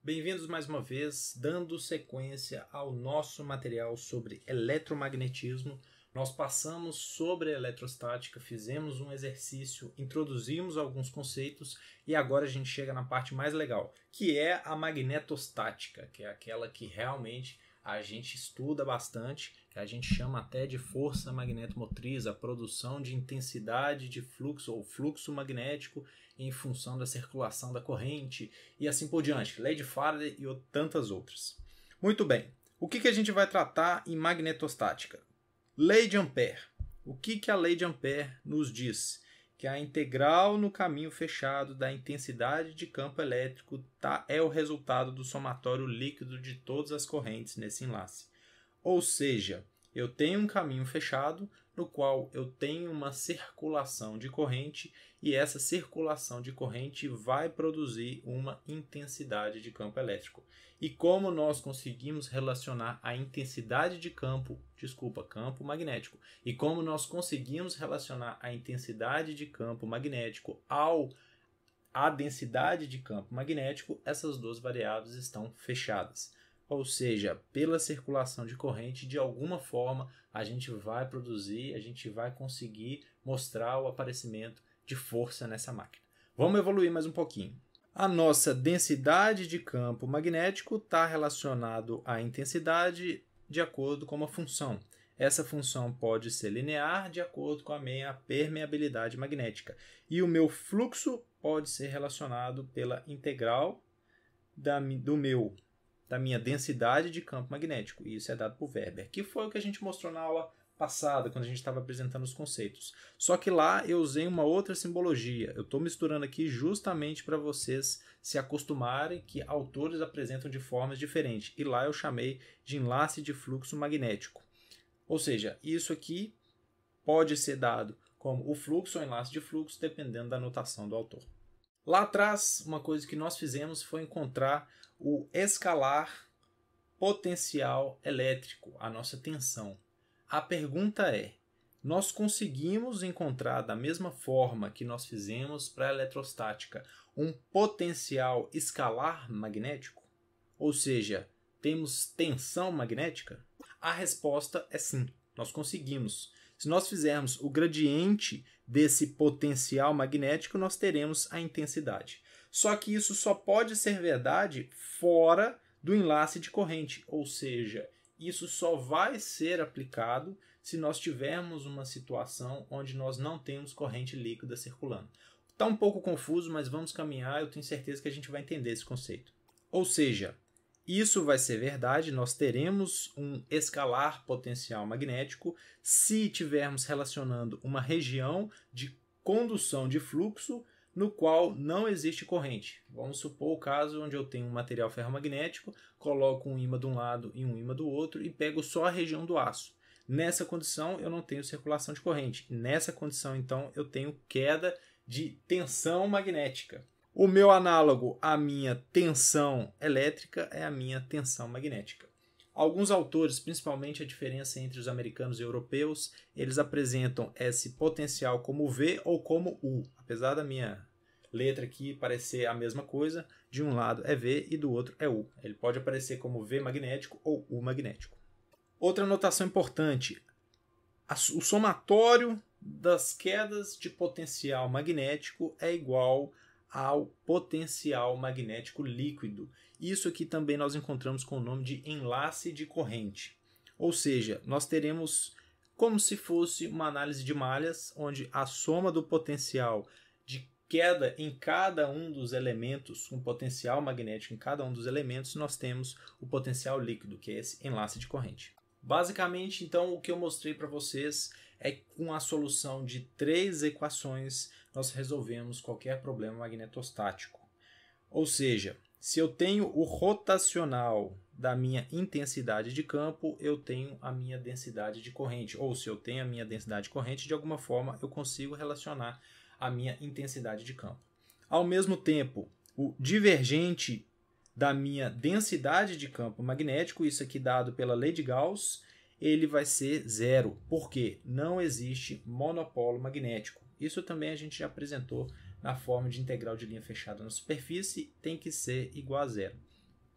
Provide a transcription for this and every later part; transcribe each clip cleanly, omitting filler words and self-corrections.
Bem-vindos mais uma vez, dando sequência ao nosso material sobre eletromagnetismo. Nós passamos sobre a eletrostática, fizemos um exercício, introduzimos alguns conceitos e agora a gente chega na parte mais legal, que é a magnetostática, que é aquela que realmente a gente estuda bastante, que a gente chama até de força magnetomotriz, a produção de intensidade de fluxo ou fluxo magnético em função da circulação da corrente e assim por diante, lei de Faraday e tantas outras. Muito bem, o que a gente vai tratar em magnetostática? Lei de Ampère. O que a lei de Ampère nos diz? Que a integral no caminho fechado da intensidade de campo elétrico é o resultado do somatório líquido de todas as correntes nesse enlace. Ou seja, eu tenho um caminho fechado no qual eu tenho uma circulação de corrente e essa circulação de corrente vai produzir uma intensidade de campo elétrico. E como nós conseguimos relacionar a intensidade de campo magnético, e como nós conseguimos relacionar a intensidade de campo magnético à densidade de campo magnético, essas duas variáveis estão fechadas. Ou seja, pela circulação de corrente, de alguma forma, a gente vai produzir, a gente vai conseguir mostrar o aparecimento de força nessa máquina. Vamos evoluir mais um pouquinho. A nossa densidade de campo magnético está relacionado à intensidade de acordo com uma função. Essa função pode ser linear de acordo com a minha permeabilidade magnética. E o meu fluxo pode ser relacionado pela integral da minha densidade de campo magnético. E isso é dado por Weber, que foi o que a gente mostrou na aula passada, quando a gente estava apresentando os conceitos. Só que lá eu usei uma outra simbologia. Eu estou misturando aqui justamente para vocês se acostumarem que autores apresentam de formas diferentes. E lá eu chamei de enlace de fluxo magnético. Ou seja, isso aqui pode ser dado como o fluxo ou enlace de fluxo, dependendo da notação do autor. Lá atrás, uma coisa que nós fizemos foi encontrar o escalar potencial elétrico, a nossa tensão. A pergunta é, nós conseguimos encontrar da mesma forma que nós fizemos para a eletrostática um potencial escalar magnético? Ou seja, temos tensão magnética? A resposta é sim, nós conseguimos. Se nós fizermos o gradiente desse potencial magnético, nós teremos a intensidade. Só que isso só pode ser verdade fora do enlace de corrente, ou seja, isso só vai ser aplicado se nós tivermos uma situação onde nós não temos corrente líquida circulando. Está um pouco confuso, mas vamos caminhar, eu tenho certeza que a gente vai entender esse conceito. Ou seja, isso vai ser verdade, nós teremos um escalar potencial magnético se tivermos relacionando uma região de condução de fluxo no qual não existe corrente. Vamos supor o caso onde eu tenho um material ferromagnético, coloco um ímã de um lado e um ímã do outro e pego só a região do aço. Nessa condição eu não tenho circulação de corrente. Nessa condição, então, eu tenho queda de tensão magnética. O meu análogo à minha tensão elétrica é a minha tensão magnética. Alguns autores, principalmente a diferença entre os americanos e europeus, eles apresentam esse potencial como V ou como U. Apesar da minha letra aqui parecer a mesma coisa, de um lado é V e do outro é U. Ele pode aparecer como V magnético ou U magnético. Outra notação importante, o somatório das quedas de potencial magnético é igual ao potencial magnético líquido. Isso aqui também nós encontramos com o nome de enlace de corrente. Ou seja, nós teremos como se fosse uma análise de malhas, onde a soma do potencial de queda em cada um dos elementos, um potencial magnético em cada um dos elementos, nós temos o potencial líquido, que é esse enlace de corrente. Basicamente, então, o que eu mostrei para vocês é que com a solução de 3 equações nós resolvemos qualquer problema magnetostático. Ou seja, se eu tenho o rotacional da minha intensidade de campo, eu tenho a minha densidade de corrente. Ou se eu tenho a minha densidade de corrente, de alguma forma eu consigo relacionar a minha intensidade de campo. Ao mesmo tempo, o divergente da minha densidade de campo magnético, isso aqui dado pela lei de Gauss, ele vai ser zero, porque não existe monopolo magnético. Isso também a gente já apresentou na forma de integral de linha fechada na superfície, tem que ser igual a zero.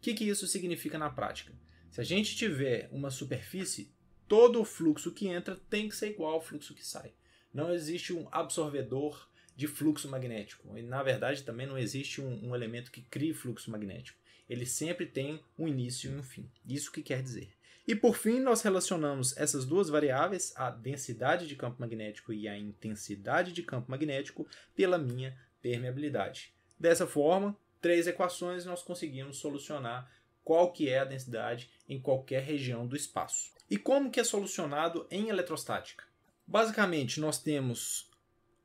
que isso significa na prática? Se a gente tiver uma superfície, todo o fluxo que entra tem que ser igual ao fluxo que sai. Não existe um absorvedor de fluxo magnético. E, na verdade, também não existe um elemento que crie fluxo magnético. Ele sempre tem um início e um fim. Isso que quer dizer. E, por fim, nós relacionamos essas duas variáveis, a densidade de campo magnético e a intensidade de campo magnético, pela minha permeabilidade. Dessa forma, 3 equações nós conseguimos solucionar qual que é a densidade em qualquer região do espaço. E como que é solucionado em eletrostática? Basicamente, nós temos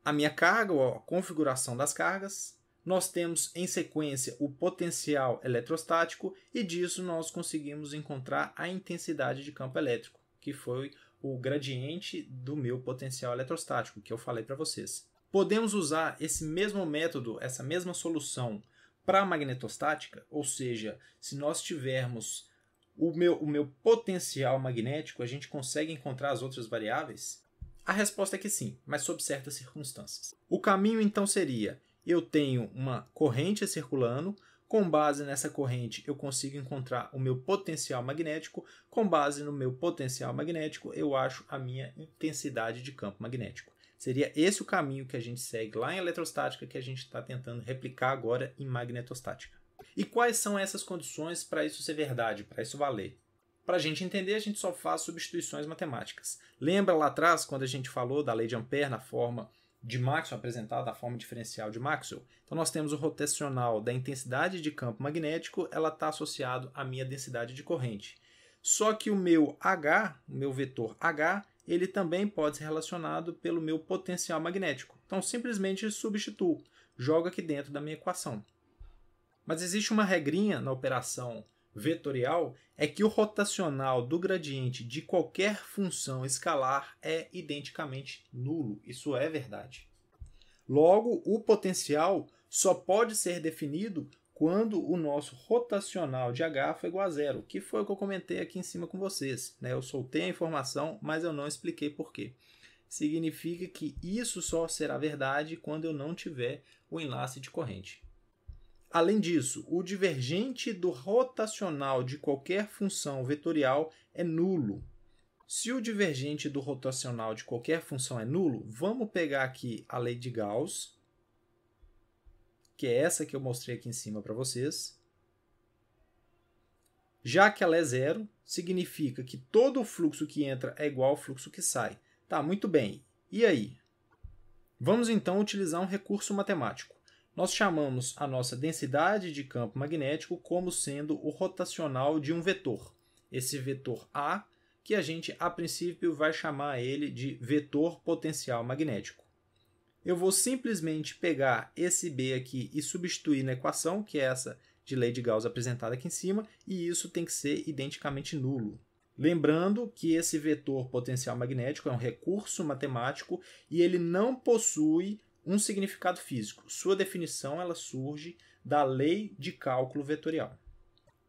a minha carga, ou a configuração das cargas, nós temos em sequência o potencial eletrostático e disso nós conseguimos encontrar a intensidade de campo elétrico, que foi o gradiente do meu potencial eletrostático, que eu falei para vocês. Podemos usar esse mesmo método, essa mesma solução para a magnetostática, ou seja, se nós tivermos o meu potencial magnético, a gente consegue encontrar as outras variáveis? A resposta é que sim, mas sob certas circunstâncias. O caminho então seria, eu tenho uma corrente circulando, com base nessa corrente eu consigo encontrar o meu potencial magnético, com base no meu potencial magnético eu acho a minha intensidade de campo magnético. Seria esse o caminho que a gente segue lá em eletrostática que a gente está tentando replicar agora em magnetostática. E quais são essas condições para isso ser verdade, para isso valer? Para a gente entender, a gente só faz substituições matemáticas. Lembra lá atrás, quando a gente falou da lei de Ampère na forma de Maxwell, apresentada da forma diferencial de Maxwell? Então nós temos o rotacional da intensidade de campo magnético, ela está associado à minha densidade de corrente. Só que o meu H, o meu vetor H, ele também pode ser relacionado pelo meu potencial magnético. Então simplesmente substituo, jogo aqui dentro da minha equação. Mas existe uma regrinha na operação vetorial, é que o rotacional do gradiente de qualquer função escalar é identicamente nulo. Isso é verdade. Logo, o potencial só pode ser definido quando o nosso rotacional de H for igual a zero, que foi o que eu comentei aqui em cima com vocês. Eu soltei a informação, mas eu não expliquei por quê. Significa que isso só será verdade quando eu não tiver o enlace de corrente. Além disso, o divergente do rotacional de qualquer função vetorial é nulo. Se o divergente do rotacional de qualquer função é nulo, vamos pegar aqui a lei de Gauss, que é essa que eu mostrei aqui em cima para vocês. Já que ela é zero, significa que todo o fluxo que entra é igual ao fluxo que sai. Tá, muito bem. E aí? Vamos então utilizar um recurso matemático. Nós chamamos a nossa densidade de campo magnético como sendo o rotacional de um vetor. Esse vetor A, que a gente, a princípio, vai chamar ele de vetor potencial magnético. Eu vou simplesmente pegar esse B aqui e substituir na equação, que é essa de lei de Gauss apresentada aqui em cima, e isso tem que ser identicamente nulo. Lembrando que esse vetor potencial magnético é um recurso matemático e ele não possui um significado físico. Sua definição ela surge da lei de cálculo vetorial.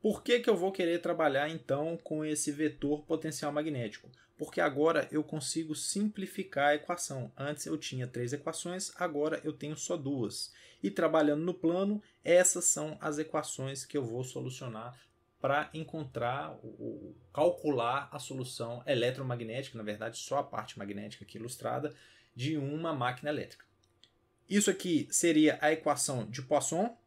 Por que eu vou querer trabalhar então com esse vetor potencial magnético? Porque agora eu consigo simplificar a equação. Antes eu tinha 3 equações, agora eu tenho só 2. E trabalhando no plano, essas são as equações que eu vou solucionar para encontrar, calcular a solução eletromagnética, na verdade só a parte magnética aqui ilustrada, de uma máquina elétrica. Isso aqui seria a equação de Poisson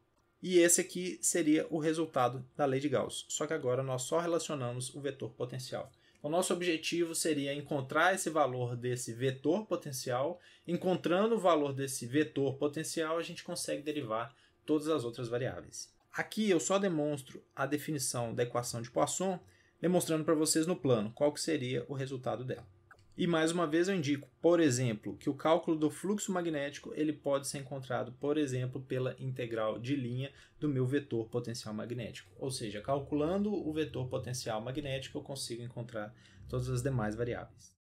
e esse aqui seria o resultado da lei de Gauss. Só que agora nós só relacionamos o vetor potencial. O nosso objetivo seria encontrar esse valor desse vetor potencial. Encontrando o valor desse vetor potencial, a gente consegue derivar todas as outras variáveis. Aqui eu só demonstro a definição da equação de Poisson, demonstrando para vocês no plano qual que seria o resultado dela. E mais uma vez eu indico, por exemplo, que o cálculo do fluxo magnético ele pode ser encontrado, por exemplo, pela integral de linha do meu vetor potencial magnético. Ou seja, calculando o vetor potencial magnético eu consigo encontrar todas as demais variáveis.